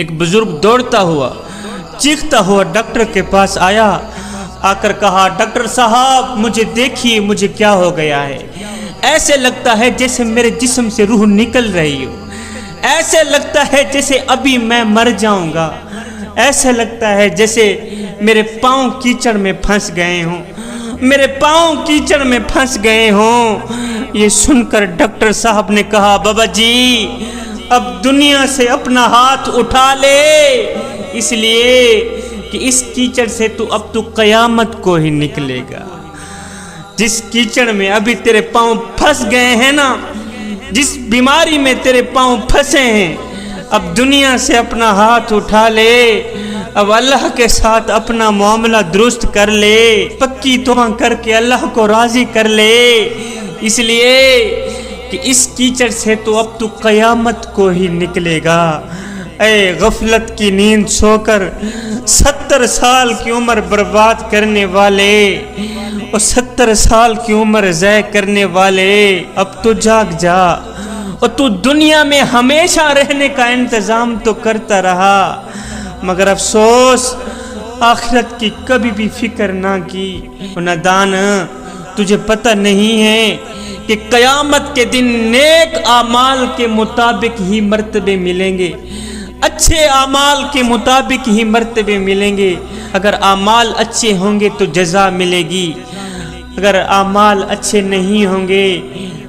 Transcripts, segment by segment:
ایک بزرگ دوڑتا ہوا چیختا ہوا ڈاکٹر کے پاس آیا، آ کر کہا ڈاکٹر صاحب مجھے دیکھیے مجھے کیا ہو گیا ہے، ایسے لگتا ہے جیسے میرے جسم سے روح نکل رہی ہو، ایسے لگتا ہے جیسے ابھی میں مر جاؤں گا، ایسے لگتا ہے جیسے میرے پاؤں کیچڑ میں پھنس گئے ہوں، میرے پاؤں کیچڑ میں پھنس گئے ہوں۔ یہ سن کر ڈاکٹر صاحب نے کہا بابا جی اب دنیا سے اپنا ہاتھ اٹھا لے، اس لیے کہ اس کیچڑ سے اب تو قیامت کو ہی نکلے گا۔ جس کیچڑ میں ابھی تیرے پاؤں پھنس گئے ہیں نا، جس بیماری میں تیرے پاؤں پھنسے ہیں، اب دنیا سے اپنا ہاتھ اٹھا لے، اب اللہ کے ساتھ اپنا معاملہ درست کر لے، پکی توبہ کر کے اللہ کو راضی کر لے، اس لیے کہ اس کیچڑ سے اب تو قیامت کو ہی نکلے گا۔ اے غفلت کی نیند سو کر 70 سال کی عمر برباد کرنے والے اور 70 سال کی عمر ضائع کرنے والے، اب تو جاگ جا، اور تو دنیا میں ہمیشہ رہنے کا انتظام تو کرتا رہا، مگر افسوس آخرت کی کبھی بھی فکر نہ کی۔ نادان تجھے پتہ نہیں ہے کہ قیامت کے دن نیک اعمال کے مطابق ہی مرتبے ملیں گے، اچھے اعمال کے مطابق ہی مرتبے ملیں گے۔ اگر اعمال اچھے ہوں گے تو جزا ملے گی، اگر اعمال اچھے نہیں ہوں گے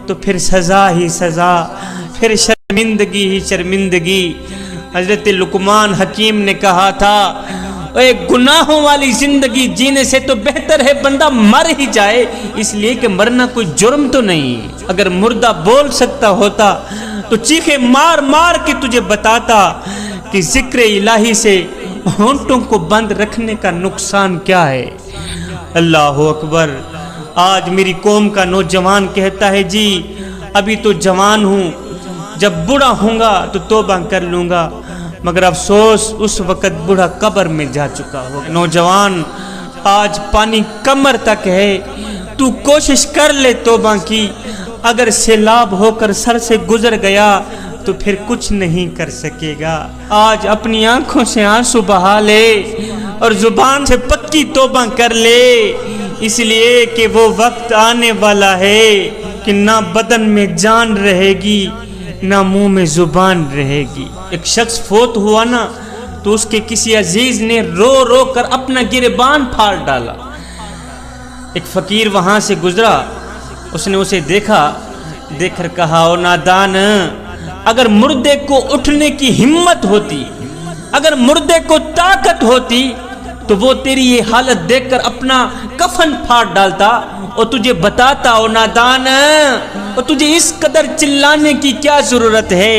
تو پھر سزا ہی سزا، پھر شرمندگی ہی شرمندگی۔ حضرت لقمان حکیم نے کہا تھا اے گناہوں والی زندگی جینے سے تو بہتر ہے بندہ مر ہی جائے، اس لیے کہ مرنا کوئی جرم تو نہیں۔ اگر مردہ بول سکتا ہوتا تو چیخے مار مار کے تجھے بتاتا کہ ذکر الہی سے ہونٹوں کو بند رکھنے کا نقصان کیا ہے۔ اللہ اکبر۔ آج میری قوم کا نوجوان کہتا ہے جی ابھی تو جوان ہوں، جب بوڑھا ہوں گا تو توبہ کر لوں گا، مگر افسوس اس وقت بوڑھا قبر میں جا چکا ہو۔ نوجوان آج پانی کمر تک ہے، تو کوشش کر لے توبہ کی، اگر سیلاب ہو کر سر سے گزر گیا تو پھر کچھ نہیں کر سکے گا۔ آج اپنی آنکھوں سے آنسو بہا لے اور زبان سے پکی توبہ کر لے، اس لیے کہ وہ وقت آنے والا ہے کہ نہ بدن میں جان رہے گی نہ منہ میں زبان رہے گی۔ ایک شخص فوت ہوا نا تو اس کے کسی عزیز نے رو رو کر اپنا گریبان پھاڑ ڈالا۔ ایک فقیر وہاں سے گزرا، اس نے اسے دیکھا، دیکھ کر کہا او نادان، اگر مردے کو اٹھنے کی ہمت ہوتی، اگر مردے کو طاقت ہوتی تو وہ تیری یہ حالت دیکھ کر اپنا کفن پھاڑ ڈالتا اور تجھے بتاتا او نادان، اور تجھے اس قدر چلانے کی کیا ضرورت ہے،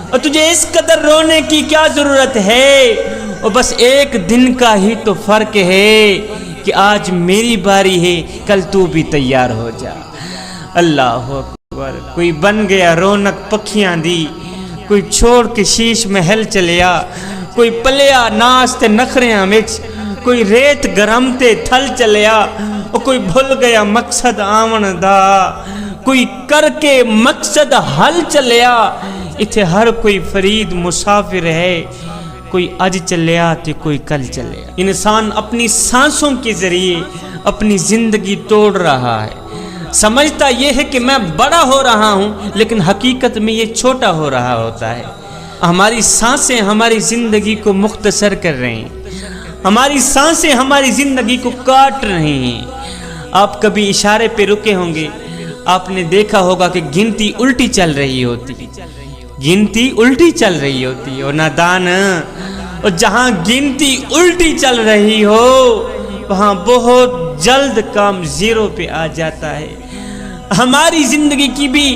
اور تجھے اس قدر رونے کی کیا ضرورت ہے، اور بس ایک دن کا ہی تو فرق ہے کہ آج میری باری ہے، کل تو بھی تیار ہو جا۔ اللہ اکبر۔ کوئی بن گیا رونق پکھیاں دی، کوئی چھوڑ کے شیش محل چلیا، کوئی پلیا ناستے نخریاں وچ، کوئی ریت گرمتے تھل چلیا، اور کوئی بھول گیا مقصد آون دا، کوئی کر کے مقصد حل چلیا۔ اتھے ہر کوئی فرید مسافر ہے، کوئی اج چلیا تو کوئی کل چلیا۔ انسان اپنی سانسوں کے ذریعے اپنی زندگی توڑ رہا ہے، سمجھتا یہ ہے کہ میں بڑا ہو رہا ہوں، لیکن حقیقت میں یہ چھوٹا ہو رہا ہوتا ہے۔ ہماری سانسیں ہماری زندگی کو مختصر کر رہی ہیں، ہماری سانسیں ہماری زندگی کو کاٹ رہی ہیں۔ آپ کبھی اشارے پہ رکے ہوں گے، آپ نے دیکھا ہوگا کہ گنتی الٹی چل رہی ہوتی، گنتی الٹی چل رہی ہوتی، اور نادان، اور جہاں گنتی الٹی چل رہی ہو وہاں بہت جلد کام زیرو پہ آ جاتا ہے۔ ہماری زندگی کی بھی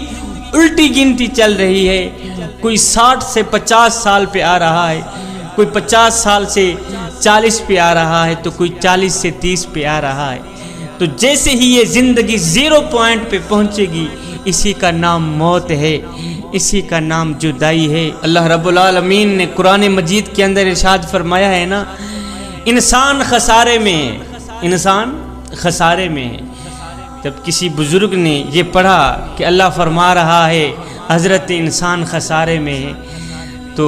الٹی گنتی چل رہی ہے، کوئی 60 سے 50 سال پہ آ رہا ہے، کوئی 50 سال سے 40 پہ آ رہا ہے، تو کوئی 40 سے 30 پہ آ رہا ہے۔ تو جیسے ہی یہ زندگی 0 پوائنٹ پہ پہنچے گی، اسی کا نام موت ہے، اسی کا نام جدائی ہے۔ اللہ رب العالمین نے قرآن مجید کے اندر ارشاد فرمایا ہے نا، انسان خسارے میں ہے، انسان خسارے میں ہے۔ جب کسی بزرگ نے یہ پڑھا کہ اللہ فرما رہا ہے حضرت انسان خسارے میں ہے، تو